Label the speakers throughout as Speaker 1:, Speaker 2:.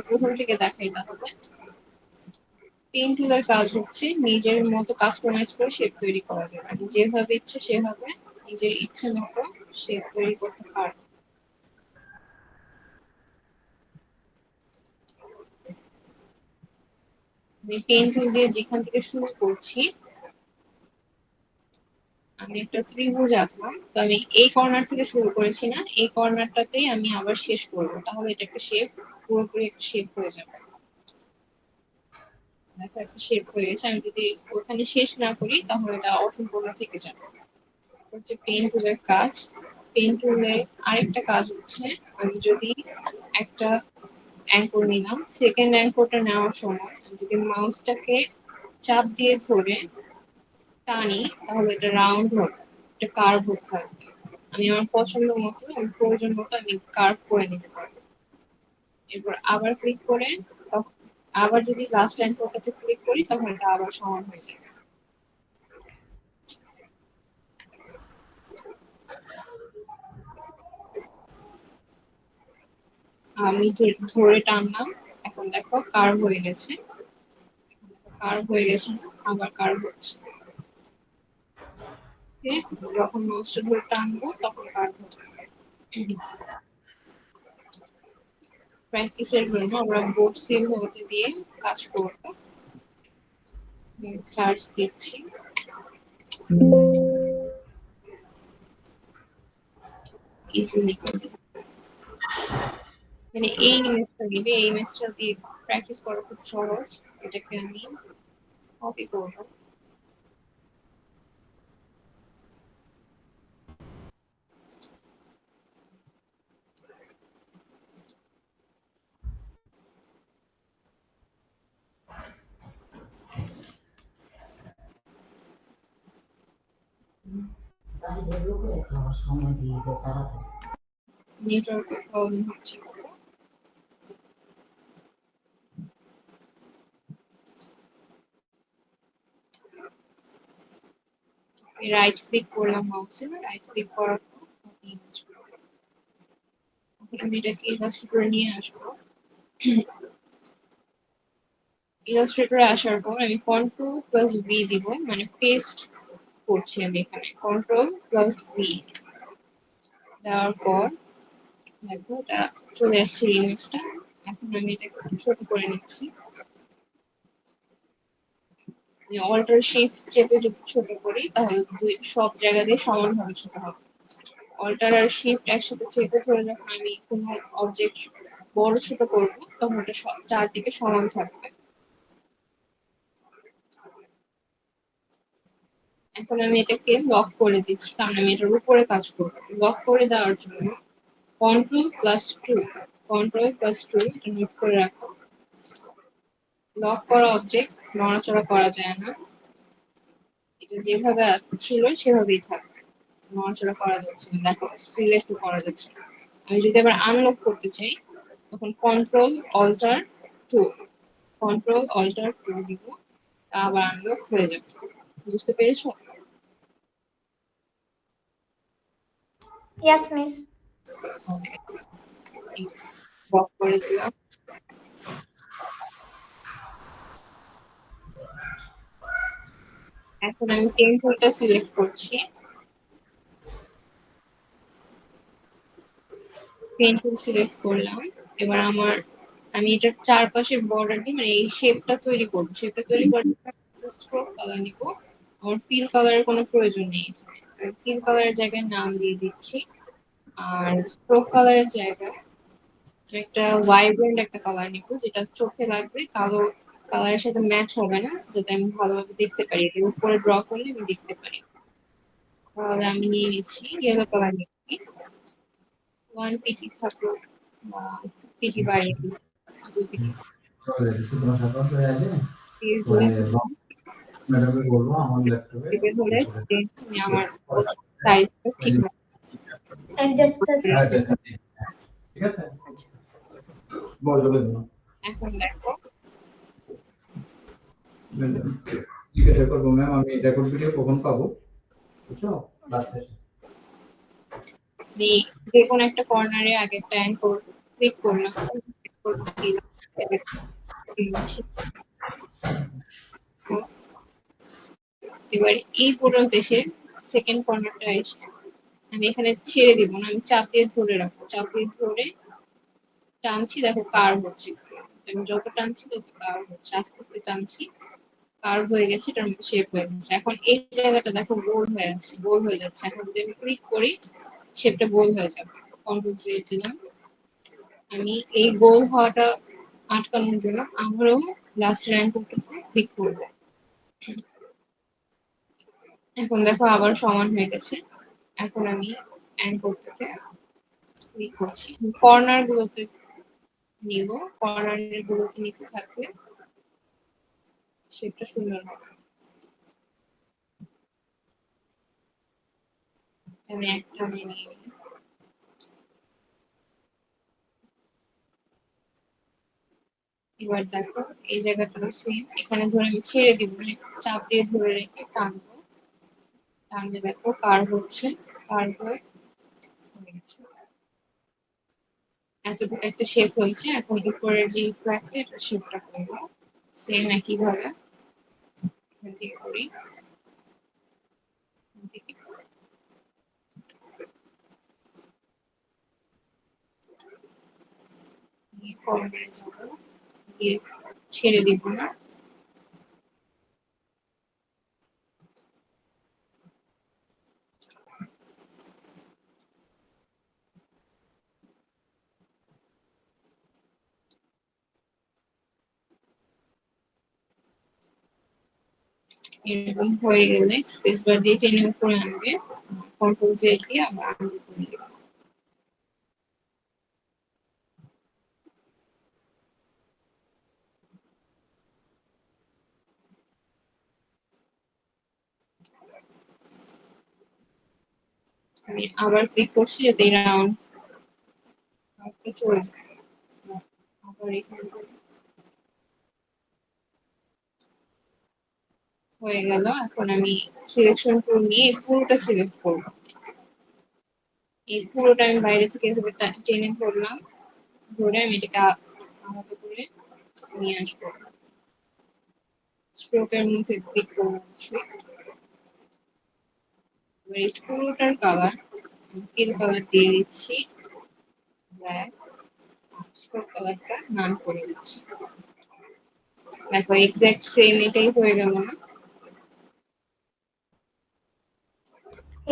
Speaker 1: প্রথম থেকে দেখাই তাহলে। পেন টুলের কাজ হচ্ছে নিজের মতো কাস্টমাইজ করে শেপ তৈরি করা যায়, মানে যেভাবে ইচ্ছে সেভাবে নিজের ইচ্ছে মতো শেপ তৈরি করতে পারবে। আমি পেন টুল দিয়ে যেখান থেকে শুরু করছি, আমি একটা ত্রিভুজ আঁকলাম, তো আমি এই কর্নার থেকে শুরু করেছি না, এই কর্নারটাতেই আমি আবার শেষ করবো, তাহলে এটা একটা শেপ, পুরোপুরি একটা শেপ হয়ে যাবে। দেখো একটা শেপ হয়ে গেছে। আমি যদি ওখানে শেষ না করি তাহলে এটা অসম্পূর্ণ থেকে যাবে। হচ্ছে পেন টুলের কাজ। পেন টুলে আরেকটা কাজ হচ্ছে, আমি যদি একটা অ্যাঙ্কর নিলাম, সেকেন্ড অ্যাঙ্করটা নেওয়ার সময় যদি মাউসটাকে চাপ দিয়ে ধরে টানি তাহলে এটা রাউন্ড হবে, এটা কার্ভ হতে থাকবে। আমি আমার পছন্দ মতো, আমার প্রয়োজন মতো আমি কার্ভ করে নিতে পারবো। এরপর আবার ক্লিক করে তখন আবার যদি লাস্ট অ্যাঙ্করটাতে ক্লিক করি তখন এটা আবার সমান হয়ে যাবে। আমি ধরে টানলাম, এখন দেখো কার্ভ হয়ে গেছে। কার্ভ হয়ে গেছে, আবার কার্ভ হচ্ছে। যখন মাউসটা ধরে টানবো তখন কার্ভ হবে। প্র্যাকটিসের জন্য আমরা বোর্ড সিল হতে দিয়ে কাজ করবো। সার্চ দিচ্ছি, ইজিলি করে, মানে এই ইমেজটা দিবে, এই ইমেজটা দিয়ে প্র্যাকটিস করা খুব সহজ। এটাকে আমি কপি করবো। নেটওয়ার্কের প্রবলেম হচ্ছে। রাইট ক্লিক করলাম মাউসে, রাইট ক্লিক করার পর আমি এটাকে ইলাস্ট্রেটরে নিয়ে আসবো। ইলাস্ট্রেটরে আসার পর আমি কন্ট্রোল প্লাস ভি দিব, মানে পেস্ট করছি আমি এখানে। কন্ট্রোল প্লাস ভি দেওয়ার পর দেখো এটা চলে আসছে ইমেজটা। এখন আমি এটা ছোট করে নিচ্ছি। অল্টার শিফট চেপে যদি ছোট করি তাহলে সব জায়গাতে সমানভাবে ছোট হবে। অল্টার আর শিফট একসাথে চেপে ধরে যখন আমি কোনো অবজেক্ট বড় ছোট করবো তখন ওটা চারদিকে সমান থাকবে। এখন আমি এটাকে লক করে দিচ্ছি, কারণ আমি এটার উপরে কাজ করবো। লক করে দেওয়ার জন্য control plus two, control plus two, এটা নোট করে রাখো। লক করা অবজেক্ট নড়াচড়া করা যায় না, এটা যেভাবে ছিল সেভাবেই থাকবে, নড়াচড়া করা যাচ্ছে না। দেখো সিলেক্ট করা যাচ্ছে না। আমি যদি আবার আনলক করতে চাই তখন control alter two, control alter two দিব, আবার আনলক হয়ে যাবে। বুঝতে পেরেছো?
Speaker 2: Yes, miss.
Speaker 1: লক করে দিলাম। এখন আমি পেন টুলটা সিলেক্ট করছি। পেন টুল সিলেক্ট করলাম। এবার আমি এটার চারপাশে বর্ডার দিয়ে, মানে এই শেপটা তৈরি করবো। শেপটা তৈরি করার স্ট্রোক কালার নিব। আমার ফিল কালারের কোনো প্রয়োজন নেই, ফিল কালারের জায়গায় নাম দিয়ে দিচ্ছি। আর স্ট্রোক কালারের জায়গায় একটা ভাইব্রেন্ট একটা কালার নিব, যেটা চোখে লাগবে, কালো কালারের সাথে ম্যাচ হবে না, যাতে আমি ভালোভাবে দেখতে পারি। এর উপরে ড্র করলে আমি দেখতে পারি। তাহলে আমি নিয়ে নিচ্ছি ইয়েলো কালার নিচ্ছি। ওয়ান পিটি থাকলো বা পিটি বাড়িয়ে দিই, দুই পিটি হলে আমি আমার সাইজটা ঠিক মতো।
Speaker 2: Adjust the
Speaker 3: ঠিক আছে, বলবেন না।
Speaker 1: এখন দেখো
Speaker 3: জিজ্ঞাসা করবো ম্যাম আমি রেকর্ড ভিডিও কখন পাবো, বুঝছো?
Speaker 1: যে কোনো একটা কর্নারে আগে একটা অ্যাঙ্কর ক্লিক করলাম, এবার এই পর্যন্ত এসে সেকেন্ড কর্নারটা এসে আমি এখানে ছেড়ে দিব না, আমি চাপ দিয়ে ধরে রাখবো, চাপ দিয়ে ধরে টানছি, দেখো কার্ভ হচ্ছে। আমি যত টানছি তত কার্ভ হচ্ছে, আস্তে আস্তে টানছি, কার্ভ হয়ে গেছে, এটার মধ্যে শেপ হয়ে গেছে। এখন এই জায়গাটা দেখো গোল হয়ে আছে, গোল হয়ে যাচ্ছে। এখন যদি আমি ক্লিক করি শেপটা গোল হয়ে যাবে। কন্ট্রোল জেড দিলাম। আমি এই গোল হওয়াটা আটকানোর জন্য আবারও লাস্ট র্যাঙ্ক ক্লিক করবো। এখন দেখো আবার সমান হয়ে গেছে। এখন আমি অ্যাঙ্করটাতে ক্লিক করছি, কর্নার গুলোতে নিব, কর্নার গুলোতে নিতে থাকলে শেপটা সুন্দর হবে। আমি একটা নিয়ে নিই। এবার দেখো এই জায়গাটা সেম, এখানে ধরে আমি ছেড়ে দিব, মানে চাপ দিয়ে ধরে রেখে টানবো, টানলে দেখো কার্ভ হচ্ছে, কার্ভ হয়ে গেছে। এতটুকু একটা শেপ হয়েছে। এখন উপরের যে ফ্ল্যাগটা এটা শেপটা করবো সেম একই ভাবে, এখান থেকে করি, এখান থেকে কর্নারে যাবো, গিয়ে ছেড়ে দিব না, এরকম হয়ে গেলে স্পেস বার দিয়ে টেনে উপরে আনবে, কন্ট্রোল জেড দিয়ে আবার আনবে করে দিবে। আমি আবার ক্লিক করছি যাতে এই রাউন্ড চলে যায়। আবার এখানে হয়ে গেল। এখন আমি সিলেকশন টুল নিয়ে পুরোটা সিলেক্ট করব। এই পুরোটা আমি বাইরে থেকে এভাবে টেনে ধরলাম, ধরে আমি এটাকে আলাদা করে নিয়ে আসবো। স্ট্রোকের মধ্যে ক্লিক করবো অবশ্যই। এবার এই পুরোটার কালার ফিল কালার দিয়ে দিচ্ছি ব্ল্যাক, স্ট্রোক কালারটা নান করে দিচ্ছি। দেখো এক্সাক্ট সেম এটাই হয়ে গেল না?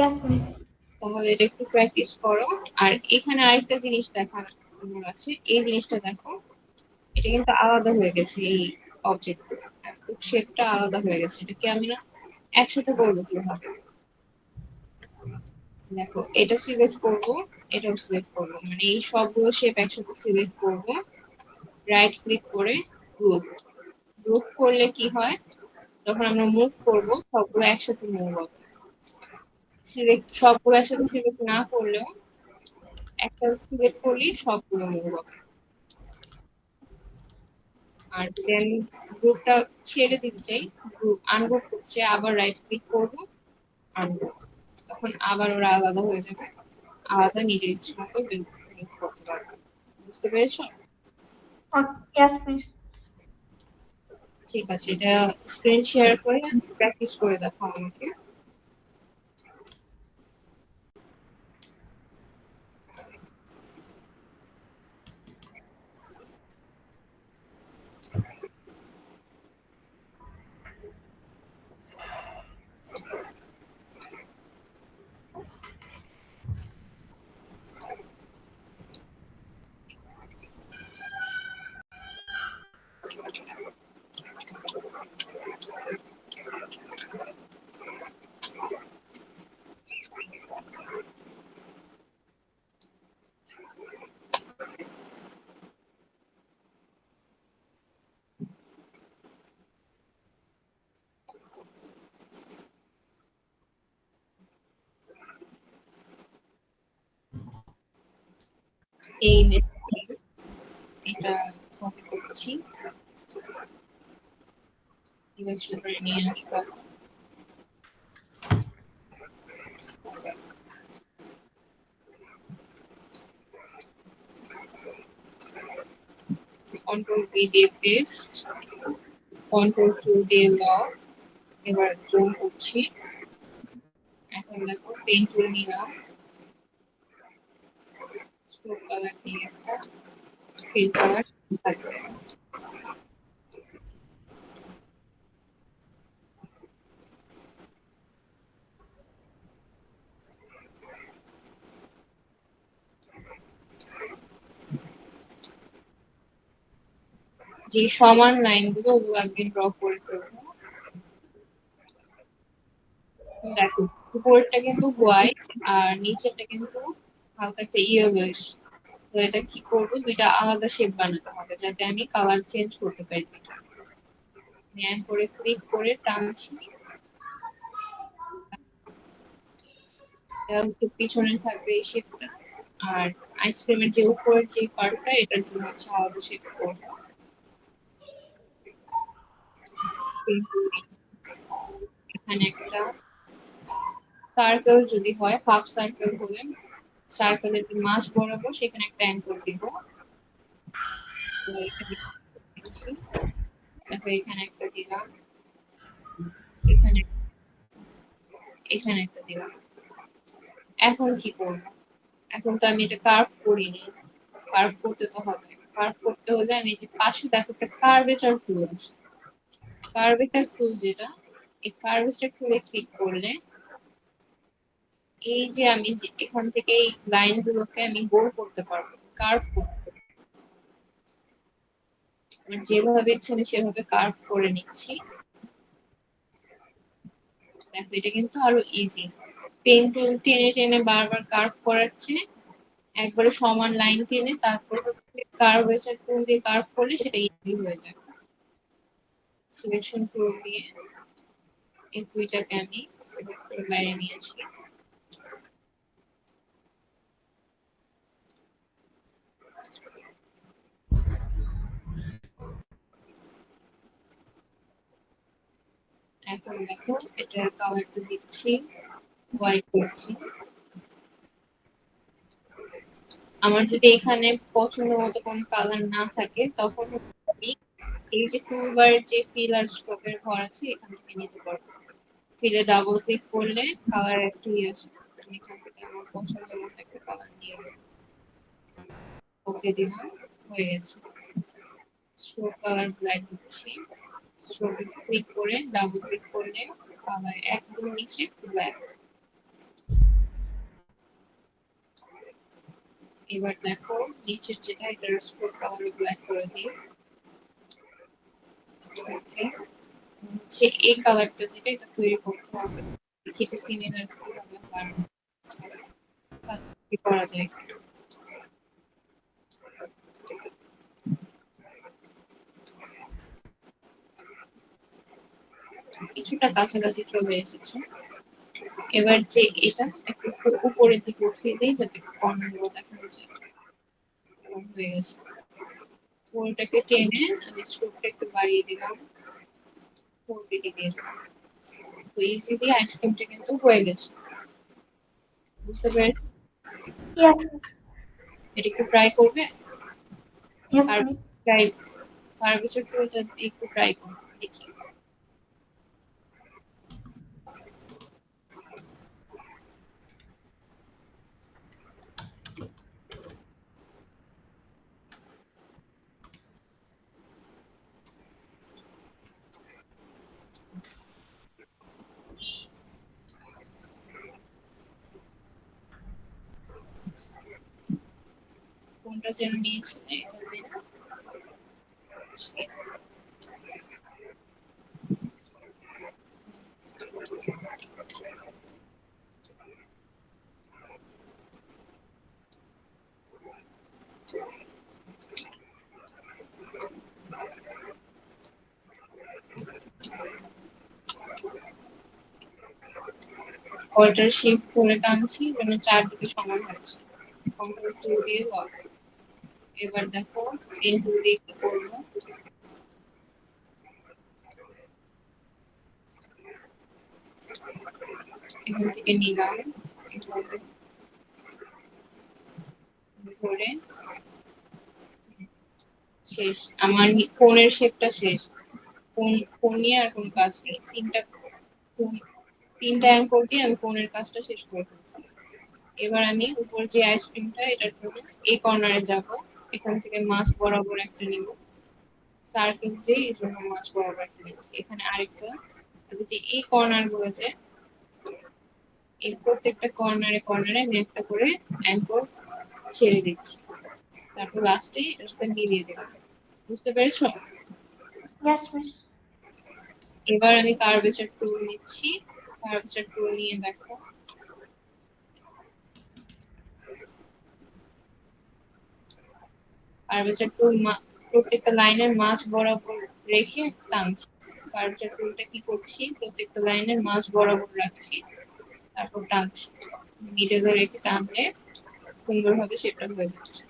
Speaker 2: Yes, miss.
Speaker 1: তাহলে এটা একটু প্র্যাকটিস করো। আর এখানে আরেকটা জিনিস দেখানোর আছে, এই জিনিসটা দেখো, এটা কিন্তু আলাদা হয়ে গেছে, এই অবজেক্ট শেপটা আলাদা হয়ে গেছে। এটাকে আমি না একসাথে করবো কিভাবে, দেখো এটা সিলেক্ট করবো, এটাও সিলেক্ট করবো, মানে এই সবগুলো শেপ একসাথে সিলেক্ট করবো, রাইট ক্লিক করে গ্রুপ। গ্রুপ করলে কি হয়, যখন আমরা মুভ করবো সবগুলো একসাথে মুভ হবে। সিলেক্ট সবগুলো একসাথে সিলেক্ট না করলেও একটা সিলেক্ট করলেই সবগুলো মুভ হবে। আর যদি আমি গ্রুপটা ছেড়ে দিতে চাই, গ্রুপ আনগ্রুপ করছে, আবার রাইট ক্লিক করবো, আনগ্রুপ, তখন আবার ওরা আলাদা হয়ে যাবে, আলাদা নিজের ইচ্ছে মতো ইউজ করতে পারবে। বুঝতে পেরেছো?
Speaker 2: Yes, miss.
Speaker 1: ঠিক আছে, এটা স্ক্রিন শেয়ার করে প্র্যাকটিস করে দেখাও আমাকে। এই যে এটা কপি করছি, ইলাস্ট্রেটরে নিয়ে আসবো। কন্ট্রোল বি দিয়ে পেস্ট, কন্ট্রোল টু দিয়ে লক। এবার জুম করছি। এখন দেখো পেন টুল নিলাম, স্ট্রোক কালার নিয়ে একটা ফিল কালার থাকবে। যে সমান লাইন গুলো ওগুলো আগে ড্র করে ফেলবো। দেখো উপরেরটা কিন্তু হোয়াইট আর নিচেরটা কিন্তু হালকা একটা ইয়েলোইশ। তো এটা কি করবো, দুইটা আলাদা শেপ বানাতে হবে যাতে আমি কালার চেঞ্জ করতে পারি। ম্যান করে ক্লিক করে টানছি, পিছনে থাকবে এই শেপটা। আর আইসক্রিমের যে উপরের যে পার্টটা এটার জন্য হচ্ছে আলাদা শেপ করবো। এখানে একটা সার্কেল যদি হয়, হাফ সার্কেল হলে সার্কেলের মাঝ বরাবর সেখানে একটা অ্যাঙ্গেল দিব। তো এখানে দিচ্ছি, দেখো এখানে একটা দিলাম, এখানে এখানে একটা দিলাম। এখন কি করব, এখন তো আমি এটা কার্ভ করিনি, কার্ভ করতে তো হবে। কার্ভ করতে হলে আমি যে পাশে দেখো একটা কার্ভেচার টুল আছে, কার্ভেচার টুল যেটা, এই কার্ভেচার টুলে ক্লিক করলে এই যে আমি যে এখান থেকে এই লাইন গুলোকে আমি গোল করতে পারবো, কার্ভ করতে। আমার যেভাবে ইচ্ছে আমি সেভাবে কার্ভ করে নিচ্ছি। দেখো এটা কিন্তু আরো ইজি, পেন টুল টেনে টেনে বারবার কার্ভ করাচ্ছে, একবারে সমান লাইন টেনে তারপর কার্ভেচার টুল দিয়ে কার্ভ করলে সেটা ইজি হয়ে যায়। সিলেকশন টুল দিয়ে এই দুইটাকে আমি সিলেক্ট করে বাইরে নিয়েছি। এখন দেখো এটার কালারটা দিচ্ছি, হোয়াইট করছি। আমার যদি এখানে পছন্দ মতো কোনো কালার না থাকে তখন আমি এই যে টুলবারের যে ফিল আর স্ট্রোকের ঘর আছে এখান থেকে নিতে পারবো। ফিলে ডাবল ক্লিক করলে কালার একটু আসবে, আমি এখান থেকে আমার পছন্দের মতো একটা কালার নিয়ে ওকে দিলাম, হয়ে গেছে। স্ট্রোক কালার ব্ল্যাক দিচ্ছি, স্ট্রোকে ক্লিক করে ডাবল ক্লিক করলে কালার একদম নিচে ব্ল্যাক। এবার দেখো নিচের যেটা এটার স্ট্রোক কালার ব্ল্যাক করে দিই। ওকে, সে এই কালারটা যেটা এটা তৈরি করতে হবে, সেটা সিমিলার কিভাবে করা যায়। কিছুটা কাছাকাছি চলে এসেছে। এবার যে এটা একটু উপরের দিকে উঠিয়ে দিই যাতে কর্নার গুলো দেখানো যায়। হয়ে গেছে, পুরোটাকে টেনে আমি স্ট্রোকটা একটু বাড়িয়ে দিলাম, পুরোটাকে দিয়ে দিলাম। তো ইজিলি আইসক্রিমটা কিন্তু হয়ে গেছে, বুঝতে পেরেছি।
Speaker 2: Yes, miss.
Speaker 1: এটা একটু ট্রাই করবে,
Speaker 2: Yes,
Speaker 1: আর
Speaker 2: miss.
Speaker 1: ট্রাই তার কিছু একটু ট্রাই করবে দেখি। কোনটা যেন নিয়েছিলে এটা নিয়ে। অল্টার শিফট ধরে টানছি যেন চারদিকে সমান হচ্ছে। কন্ট্রোল টু দিয়ে লক। এবার দেখো পেন টুল দিয়ে কি করবো, এখান থেকে নিলাম, ধরে শেষ। আমার কোণের শেপটা শেষ। কোণ নিয়ে আর কোন কাজ নেই। তিনটা অ্যাঙ্কর দিয়ে আমি কোণের কাজটা শেষ করে ফেলছি। এবার আমি উপর যে আইসক্রিমটা এটার জন্য এই কর্নারে যাব, এখান থেকে মাছ বরাবর একটা নিব, সার্কেল যে এই জন্য মাছ বরাবর একটা নিচ্ছি। এখানে আরেকটা যে এই কর্নার গুলো যে এই প্রত্যেকটা কর্নারে কর্নারে আমি একটা করে অ্যাঙ্কর ছেড়ে দিচ্ছি, তারপর লাস্টে এটার সাথে মিলিয়ে দেবো। বুঝতে পেরেছো?
Speaker 2: Yes, miss.
Speaker 1: এবার আমি কার্ভেচার টুল নিচ্ছি। কার্ভেচার টুল নিয়ে দেখো, কার্ভেচার টুল প্রত্যেকটা লাইনের মাঝ বরাবর রেখে টানছি। কার্ভেচার টুলটা কি করছি, প্রত্যেকটা লাইনের মাঝ বরাবর রাখছি, তারপর টানছি। মিডলে রেখে টানলে সুন্দরভাবে সেটা হয়ে যাচ্ছে।